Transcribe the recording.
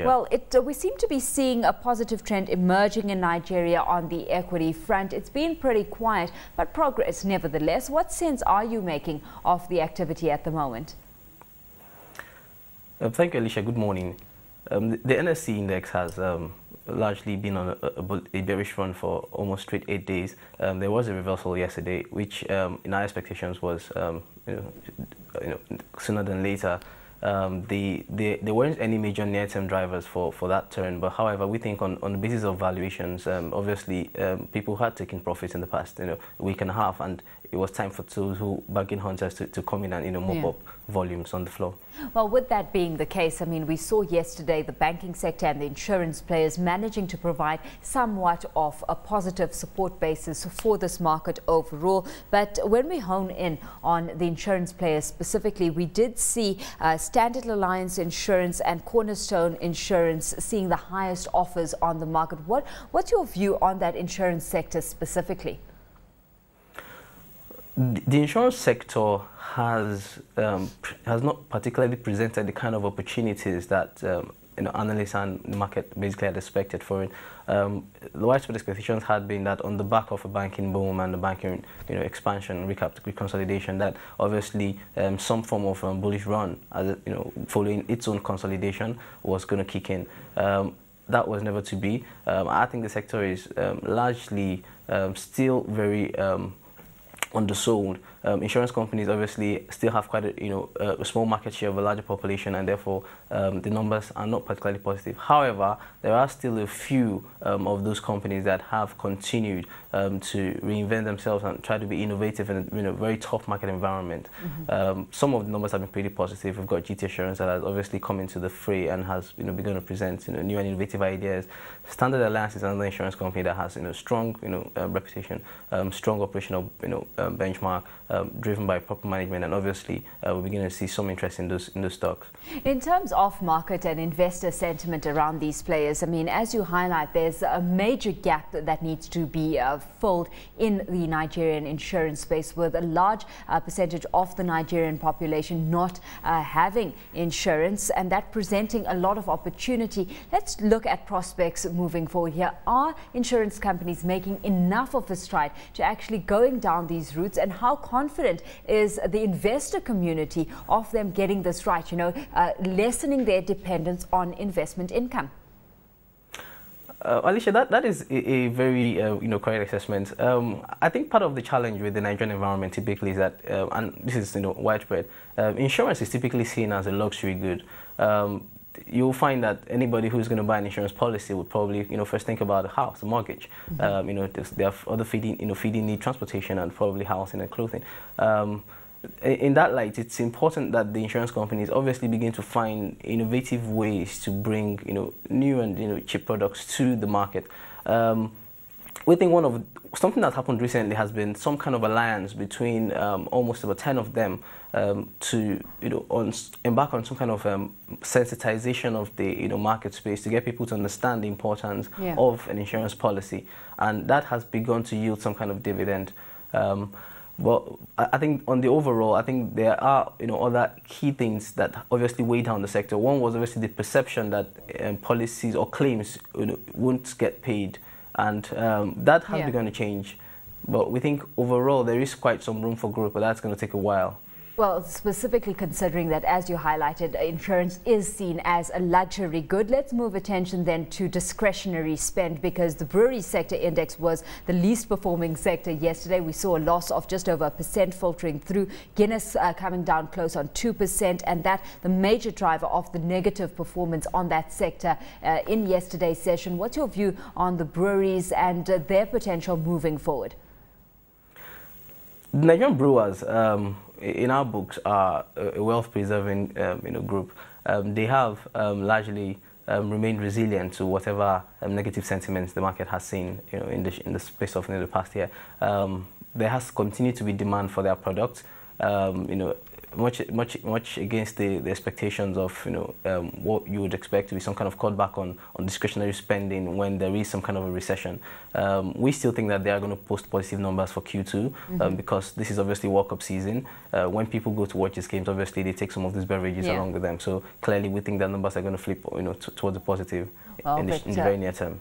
Well, we seem to be seeing a positive trend emerging in Nigeria on the equity front. It's been pretty quiet, but progress nevertheless. What sense are you making of the activity at the moment? Thank you, Alicia. Good morning. The NSC index has largely been on a bearish run for almost straight 8 days. There was a reversal yesterday, which in our expectations was sooner than later. There weren't any major near-term drivers for that turn, but however, we think on the basis of valuations, obviously people had taken profits in the past week and a half, and it was time for those who bargain hunters to come in and mop up volumes on the floor. Well, with that being the case, I mean, we saw yesterday the banking sector and the insurance players managing to provide somewhat of a positive support basis for this market overall. But when we hone in on the insurance players specifically, we did see Standard Alliance Insurance and Cornerstone Insurance seeing the highest offers on the market. What's your view on that insurance sector specifically? The insurance sector has not particularly presented the kind of opportunities that analysts and the market basically had expected for it. The widespread expectations had been that on the back of a banking boom and the banking expansion, reconsolidation, that obviously some form of bullish run, following its own consolidation, was going to kick in. That was never to be. I think the sector is largely still very undersold. Insurance companies obviously still have quite a small market share of a larger population, and therefore the numbers are not particularly positive. However, there are still a few of those companies that have continued to reinvent themselves and try to be innovative in a very tough market environment. Some of the numbers have been pretty positive. We've got GT Assurance that has obviously come into the fray and has begun to present new and innovative ideas. Standard Alliance is another insurance company that has strong reputation, strong operational benchmark, driven by proper management, and obviously we're beginning to see some interest in those stocks. In terms of market and investor sentiment around these players, I mean, as you highlight, there's a major gap that needs to be filled in the Nigerian insurance space, with a large percentage of the Nigerian population not having insurance, and that presenting a lot of opportunity. Let's look at prospects moving forward here. Are insurance companies making enough of a stride to actually going down these routes, and how confident is the investor community of them getting this right, lessening their dependence on investment income? Alicia, that is a very correct assessment. I think part of the challenge with the Nigerian environment typically is that, and this is widespread, insurance is typically seen as a luxury good. You'll find that anybody who's going to buy an insurance policy would probably, first think about a house, a mortgage. They have other feeding need, transportation, and probably housing and clothing. In that light, it's important that the insurance companies obviously begin to find innovative ways to bring, new and cheap products to the market. We think something that's happened recently has been some kind of alliance between almost about 10 of them to embark on some kind of sensitization of the market space to get people to understand the importance of an insurance policy, and that has begun to yield some kind of dividend. But I think on the overall, I think there are other key things that obviously weigh down the sector. One was obviously the perception that policies or claims won't get paid, and that has begun to change. But we think overall there is quite some room for growth, but that's going to take a while. Well, specifically considering that, as you highlighted, insurance is seen as a luxury good, let's move attention then to discretionary spend, because the brewery sector index was the least performing sector yesterday. We saw a loss of just over 1% filtering through. Guinness coming down close on 2%, and that the major driver of the negative performance on that sector in yesterday's session. What's your view on the breweries and their potential moving forward? The Nigerian brewers, in our books, are a wealth-preserving group. They have largely remained resilient to whatever negative sentiments the market has seen in the space of the past year. There has continued to be demand for their products. much against the expectations of what you would expect to be some kind of cutback on discretionary spending when there is some kind of a recession. We still think that they are going to post positive numbers for Q2 because this is obviously World Cup season. When people go to watch these games, obviously they take some of these beverages along with them. So clearly, we think that numbers are going to flip towards the positive in the very near term.